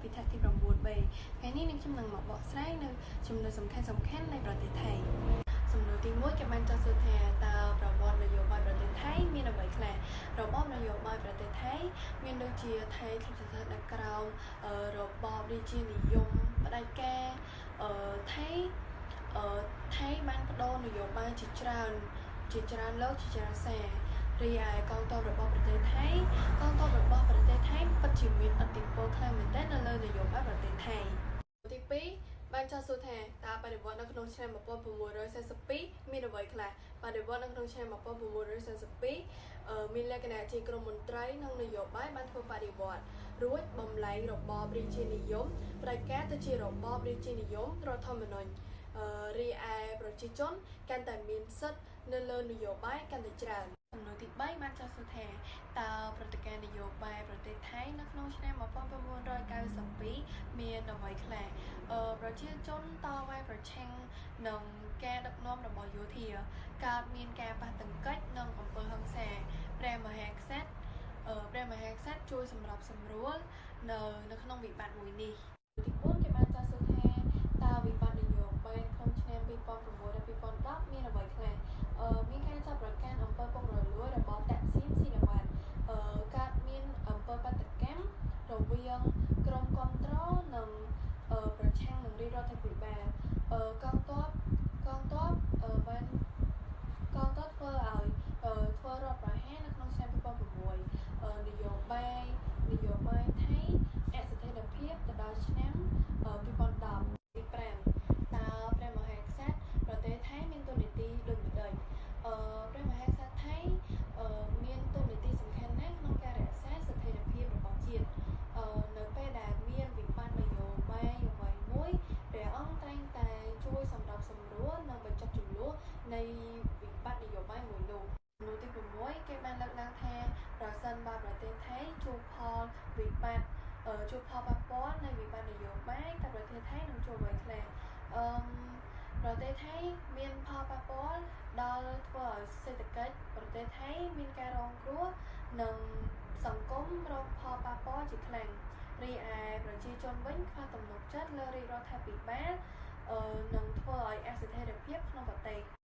ពិធីទី 9B ថ្ងៃនេះនឹងខ្ញុំនឹងមកបកស្រាយនៅចំណុចសំខាន់នៃប្រទេសថៃសំណួរទី1គេបានចោទសួរថាតើប្រវត្តិនយោបាយប្រទេសថៃមានអ្វីខ្លះរបបនយោបាយប្រទេសថៃមានដូចជាថៃធ្លាប់ស្ថិតនៅក្រោមរបបរាជានិយមផ្ដាច់ការថៃបានបដូរនយោបាយជាច្រើនលើកជាច្រើនសាររីឯកងទ័ពរបស់ប្រទេសថៃពិតជាមានឥទ្ធិពលខ្លាំងមែនទែននៅលើនយោបាយប្រទេសថៃទី2បានចោទសួរថាតើបដិវត្តនៅក្នុងឆ្នាំ1942មានអ្វីខ្លះបដិវត្តនៅក្នុងឆ្នាំ1942មានលក្ខណៈជាក្រុមមន្ត្រីនិងនយោបាយបានធ្វើបដិវត្តរួចបំលែងរបបរាជានិយមផ្ដាច់ការទៅជារបបរាជានិយមរដ្ឋធម្មនុញ្ញរីឯប្រជាជនកាន់តែមានសិទ្ធិនៅលើនយោបាយកាន់តែច្រើនសំណួរទី3បានចោទសួរថាតើព្រឹត្តិការណ៍នយោបាយប្រទេសថៃនៅក្នុងឆ្នាំ1992មានអ្វីខ្លះប្រជាជនតវ៉ាប្រឆាំងនឹងការដឹកនាំរបស់យោធាកើតមានការប៉ះទង្គិចនិងអំពើហិង្សាព្រះមហាក្សត្រជួយសម្របសម្រួលនៅក្នុងវិបត្តិមួយនេះទី4គេបានចោទសួរថាតើវិបត្តិនយោបាយក្នុងឆ្នាំ2009ដល់2010មានអ្វីខ្លះមានការចាប់ប្រកាន់អំពើពុករលួយរបស់តាក់ស៊ីនស៊ីណាវ៉ាន់កើតមានអំពើបាតកម្មរវាងក្រុមគាំទ្រនិងប្រឆាំងនឹងរាជរដ្ឋាភិបាលកងទ័ពធ្វើរដ្ឋប្រហារនៅក្នុងឆ្នាំ2006នយោបាយថៃអស្ថិរភាពទៅដល់ឆ្នាំ2010ទី5តើព្រះមហាក្សត្រប្រទេសថៃមានតួនាទីដូចម្តេចព្រះមហាក្សត្រថៃមានតួនាទីសំខាន់ណាស់ក្នុងការរក្សាស្ថិរភាពរបស់ជាតិនៅពេលដែលមានវិបត្តិនយោបាយអ្វីមួយព្រះអង្គតែងតែជួយសម្របសម្រួលនិងបញ្ចប់ជម្លោះនៃវិបត្តិនយោបាយមួយនោះសំណួរទី6គេបានលើកឡើងថាប្រសិនបើប្រទេសថៃជួបផលប៉ះពាល់នៃវិបត្តិនយោបាយតើប្រទេសថៃនឹងជួបអ្វីខ្លះប្រទេសថៃមានផលប៉ះពាល់ដល់ធ្វើឲ្យសេដ្ឋកិច្ចប្រទេសថៃមានការរងគ្រោះនិងសង្គមរងផលប៉ះពាល់ជាខ្លាំងរីឯប្រជាជនវិញខ្វះទំនុកចិត្តលើរាជរដ្ឋាភិបាលនឹងធ្វើឲ្យអស្ថិរភាពក្នុងប្រទេស